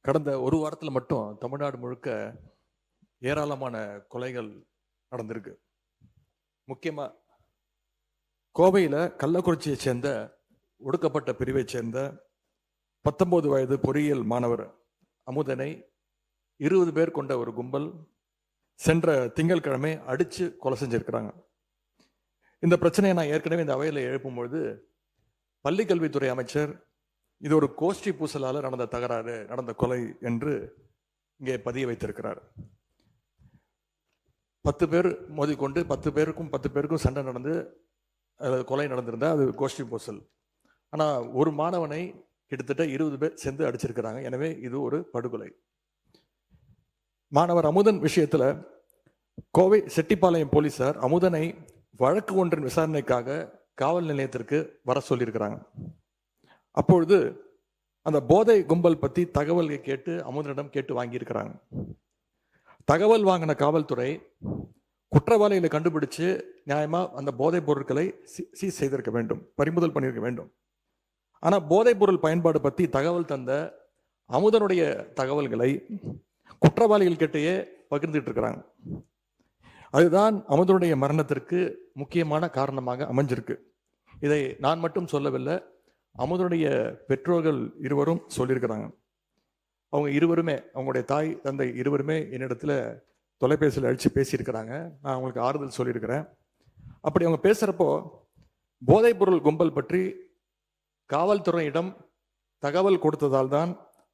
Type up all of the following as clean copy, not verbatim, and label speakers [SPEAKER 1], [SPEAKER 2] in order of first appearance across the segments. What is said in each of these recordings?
[SPEAKER 1] கடந்த ஒரு வாரத்தில் மட்டும் தமிழ்நாடு முழுக்க ஏராளமான கொலைகள் நடந்திருக்கு. முக்கியமாக கோவையில் கள்ளக்குறிச்சியை சேர்ந்த ஒடுக்கப்பட்ட பிரிவை சேர்ந்த 19 வயது பொறியியல் மாணவர் அமுதனை 20 பேர் கொண்ட ஒரு கும்பல் சென்ற திங்கட்கிழமை அடித்து கொலை செஞ்சிருக்கிறாங்க. இந்த பிரச்சனையை நான் ஏற்கனவே இந்த அவையில் எழுப்பும்பொழுது பள்ளிக்கல்வித்துறை அமைச்சர் இது ஒரு கோஷ்டி பூசலால் நடந்த தகராறு, நடந்த கொலை என்று இங்கே பதிய வைத்திருக்கிறார். 10 பேர் மோதிக்கொண்டு 10 பேருக்கும் சண்டை நடந்து கொலை நடந்திருந்தா அது கோஷ்டி பூசல். ஆனால் ஒரு மாணவனை கிட்டத்தட்ட 20 பேர் சேர்ந்து அடிச்சிருக்கிறாங்க. எனவே இது ஒரு படுகொலை. மாணவர் அமுதன் விஷயத்தில் கோவை செட்டிப்பாளையம் போலீசார் அமுதனை வழக்கு ஒன்றின் விசாரணைக்காக காவல் நிலையத்திற்கு வர சொல்லியிருக்கிறாங்க. அப்பொழுது அந்த போதை கும்பல் பற்றி தகவல்களை கேட்டு அமுதனிடம் கேட்டு வாங்கியிருக்கிறாங்க. தகவல் வாங்கின காவல்துறை குற்றவாளிகளை கண்டுபிடிச்சு நியாயமாக அந்த போதைப் பொருட்களை சீஸ் செய்திருக்க வேண்டும், பறிமுதல் பண்ணியிருக்க வேண்டும். ஆனால் போதைப் பொருள் பயன்பாடு பற்றி தகவல் தந்த அமுதனுடைய தகவல்களை குற்றவாளிகள் கிட்டேயே பகிர்ந்துட்டு இருக்கிறாங்க. அதுதான் அமுதனுடைய மரணத்திற்கு முக்கியமான காரணமாக அமைஞ்சிருக்கு. இதை நான் மட்டும் சொல்லவில்லை, அமுதனுடைய பெற்றோர்கள் இருவரும் சொல்லியிருக்கிறாங்க. அவங்க இருவருமே, அவங்களுடைய தாய் தந்தை இருவருமே என்னிடத்துல தொலைபேசியில் அழித்து பேசியிருக்கிறாங்க. நான் அவங்களுக்கு ஆறுதல் சொல்லியிருக்கிறேன். அப்படி அவங்க பேசுகிறப்போ போதைப் பொருள் கும்பல் பற்றி காவல்துறையிடம் தகவல் கொடுத்ததால் தான்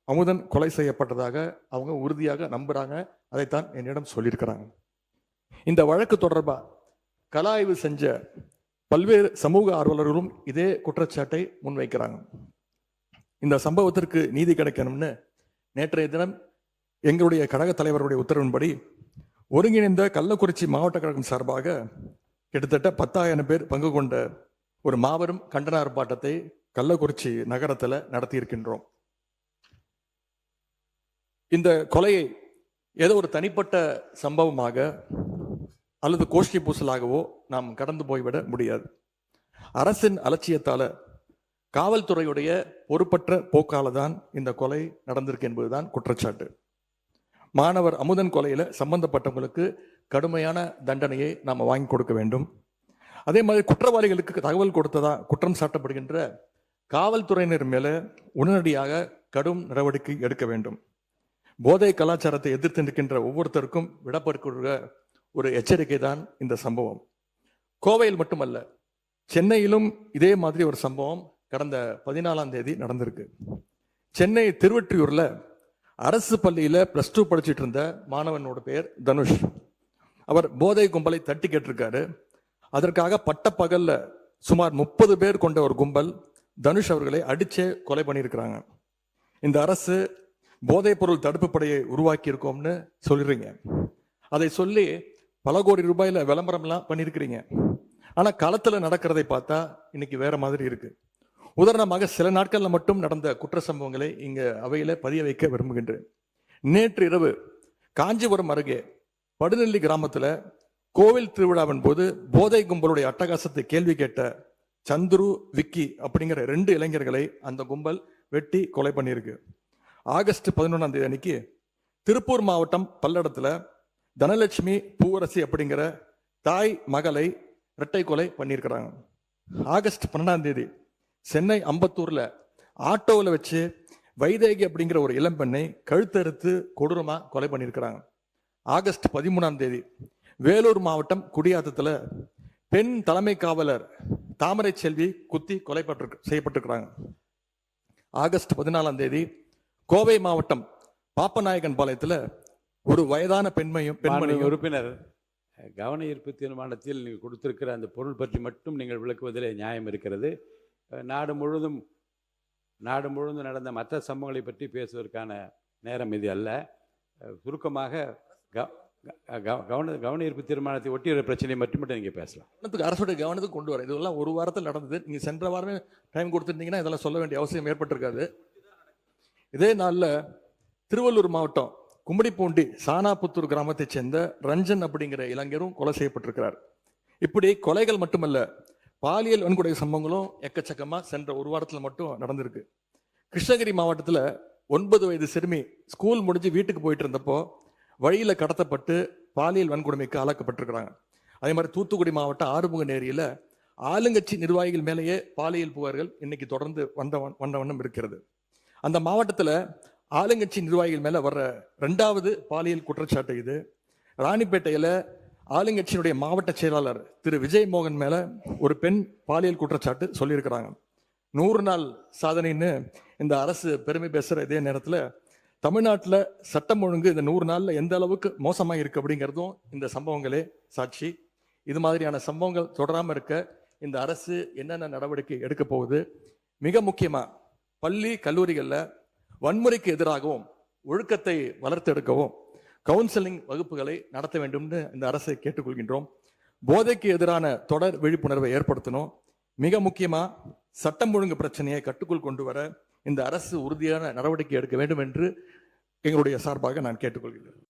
[SPEAKER 1] அமுதன் கொலை செய்யப்பட்டதாக அவங்க உறுதியாக நம்புகிறாங்க. அதைத்தான் என்னிடம் சொல்லியிருக்கிறாங்க. இந்த வழக்கு தொடர்பாக கள ஆய்வு செஞ்ச பல்வேறு சமூக ஆர்வலர்களும் இதே குற்றச்சாட்டை முன்வைக்கிறாங்க. இந்த சம்பவத்திற்கு நீதி கிடைக்கணும்னு நேற்றைய தினம் எங்களுடைய கழக தலைவருடைய உத்தரவின்படி ஒருங்கிணைந்த கள்ளக்குறிச்சி மாவட்ட கழகம் சார்பாக கிட்டத்தட்ட 10,000 பேர் பங்கு கொண்ட ஒரு மாபெரும் கண்டன ஆர்ப்பாட்டத்தை கள்ளக்குறிச்சி நகரத்தில் நடத்தியிருக்கின்றோம். இந்த கொலையை ஏதோ ஒரு தனிப்பட்ட சம்பவமாக அல்லது கோஷ்டி பூசலாகவோ நாம் கடந்து போய்விட முடியாது. அரசின் அலட்சியத்தால, காவல்துறையுடைய பொறுப்பற்ற போக்கால தான் இந்த கொலை நடந்திருக்கு என்பதுதான் குற்றச்சாட்டு. மாணவர் அமுதன் கொலையில சம்பந்தப்பட்டவங்களுக்கு கடுமையான தண்டனையை நாம் வாங்கி கொடுக்க வேண்டும். அதே மாதிரி குற்றவாளிகளுக்கு தகவல் கொடுத்ததா குற்றம் சாட்டப்படுகின்ற காவல்துறையினர் மேல உடனடியாக கடும் நடவடிக்கை எடுக்க வேண்டும். போதை கலாச்சாரத்தை எதிர்த்து நிற்கின்ற ஒவ்வொருத்தருக்கும் விடப்படுகிற ஒரு எச்சரிக்கை தான் இந்த சம்பவம். கோவையில் மட்டுமல்ல, சென்னையிலும் இதே மாதிரி ஒரு சம்பவம் கடந்த 14ஆம் தேதி நடந்திருக்கு. சென்னை திருவொற்றியூர்ல அரசு பள்ளியில +2 படிச்சுட்டு இருந்த மாணவனோட பேர் தனுஷ். அவர் போதை கும்பலை தட்டி கேட்டிருக்காரு. அதற்காக பட்டப்பகல்ல சுமார் 30 பேர் கொண்ட ஒரு கும்பல் தனுஷ் அவர்களை அடிச்சே கொலை பண்ணியிருக்கிறாங்க. இந்த அரசு போதைப் பொருள் தடுப்பு படையை உருவாக்கி இருக்கோம்னு சொல்லிடுறீங்க. அதை சொல்லி பல கோடி ரூபாயில விளம்பரம்லாம் பண்ணியிருக்கிறீங்க. ஆனால் களத்தில் நடக்கிறதை பார்த்தா இன்னைக்கு வேற மாதிரி இருக்கு. உதாரணமாக சில நாட்களில் மட்டும் நடந்த குற்ற சம்பவங்களை இங்க அவையில பதிய வைக்க விரும்புகின்றேன். நேற்று இரவு காஞ்சிபுரம் அருகே படுநெல்லி கிராமத்தில் கோவில் திருவிழாவின் போது போதை கும்பலுடைய அட்டகாசத்தை கேள்வி கேட்ட சந்துரு, விக்கி அப்படிங்கிற 2 இளைஞர்களை அந்த கும்பல் வெட்டி கொலை பண்ணியிருக்கு. ஆகஸ்ட் 11ஆம் தேதி அன்னைக்கு திருப்பூர் மாவட்டம் பல்லடத்துல தனலட்சுமி, பூவரசி அப்படிங்கிற தாய் மகளை இரட்டை கொலை பண்ணியிருக்கிறாங்க. ஆகஸ்ட் 12ஆம் தேதி சென்னை அம்பத்தூர்ல ஆட்டோவில் வச்சு வைதேகி அப்படிங்கிற ஒரு இளம்பெண்ணை கழுத்தறுத்து கொடூரமா கொலை பண்ணியிருக்கிறாங்க. ஆகஸ்ட் 13ஆம் தேதி வேலூர் மாவட்டம் குடியாத்தத்துல பெண் தலைமை காவலர் தாமரை செல்வி குத்தி கொலை செய்யப்பட்டிருக்கிறாங்க. ஆகஸ்ட் 14ஆம் தேதி கோவை மாவட்டம் பாப்பநாயகன் பாளையத்தில் ஒரு வயதான பெண்மணியும்
[SPEAKER 2] உறுப்பினர் கவன ஈர்ப்பு தீர்மானத்தில் நீங்கள் கொடுத்திருக்கிற அந்த பொருள் பற்றி மட்டும் நீங்கள் விளக்குவதில் நியாயம் இருக்கிறது. நாடு முழுவதும் நடந்த மற்ற சம்பவங்களை பற்றி பேசுவதற்கான நேரம் இது அல்ல. சுருக்கமாக கவன ஈர்ப்பு தீர்மானத்தை ஒட்டிய பிரச்சனை மட்டும் நீங்கள் பேசலாம்.
[SPEAKER 1] அரசுடைய கவனத்துக்கு கொண்டு வர இதெல்லாம் ஒரு வாரத்தில் நடந்தது. நீங்கள் சென்ற வாரமே டைம் கொடுத்துருந்தீங்கன்னா இதெல்லாம் சொல்ல வேண்டிய அவசியம் ஏற்பட்டிருக்காது. இதே நாளில் திருவள்ளூர் மாவட்டம் கும்மிடிப்பூண்டி சானாபுத்தூர் கிராமத்தைச் சேர்ந்த ரஞ்சன் அப்படிங்கிற இளைஞரும் கொலை செய்யப்பட்டிருக்கிறார். இப்படி கொலைகள் மட்டுமல்ல, பாலியல் வன்கொடுமை சம்பவங்களும் எக்கச்சக்கமாக சென்ற ஒரு வாரத்தில் மட்டும் நடந்திருக்கு. கிருஷ்ணகிரி மாவட்டத்தில் 9 வயது சிறுமி ஸ்கூல் முடிஞ்சு வீட்டுக்கு போயிட்டு இருந்தப்போ வழியில் கடத்தப்பட்டு பாலியல் வன்கொடுமைக்கு ஆளாக்கப்பட்டிருக்கிறாங்க. அதே மாதிரி தூத்துக்குடி மாவட்டம் ஆறுமுகநேரியில் ஆளுங்கட்சி நிர்வாகிகள் மேலேயே பாலியல் புகார்கள் இன்னைக்கு தொடர்ந்து வந்த வண்ணம் இருக்கிறது. அந்த மாவட்டத்தில் ஆளுங்கட்சி நிர்வாகிகள் மேலே வர்ற 2வது பாலியல் குற்றச்சாட்டு இது. ராணிப்பேட்டையில் ஆளுங்கட்சியினுடைய மாவட்ட செயலாளர் திரு விஜய் மோகன் மேலே ஒரு பெண் பாலியல் குற்றச்சாட்டு சொல்லியிருக்கிறாங்க. 100 நாள் சாதனைன்னு இந்த அரசு பெருமை பேசுகிற இதே நேரத்தில் தமிழ்நாட்டில் சட்டம் ஒழுங்கு இந்த 100 நாளில் எந்த அளவுக்கு மோசமாக இருக்குது அப்படிங்கிறதும் இந்த சம்பவங்களே சாட்சி. இது மாதிரியான சம்பவங்கள் தொடராமல் இருக்க இந்த அரசு என்னென்ன நடவடிக்கை எடுக்க போகுது? மிக முக்கியமாக பள்ளி கல்லூரிகளில் வன்முறைக்கு எதிராகவும் ஒழுக்கத்தை வளர்த்தெடுக்கவும் கவுன்சிலிங் வகுப்புகளை நடத்த வேண்டும்னு இந்த அரசை கேட்டுக்கொள்கின்றோம். போதைக்கு எதிரான தொடர் விழிப்புணர்வை ஏற்படுத்தணும். மிக முக்கியமாக சட்டம் ஒழுங்கு பிரச்சனையை கட்டுக்குள் கொண்டு வர இந்த அரசு உறுதியான நடவடிக்கை எடுக்க வேண்டும் என்று எங்களுடைய சார்பாக நான் கேட்டுக்கொள்கிறேன்.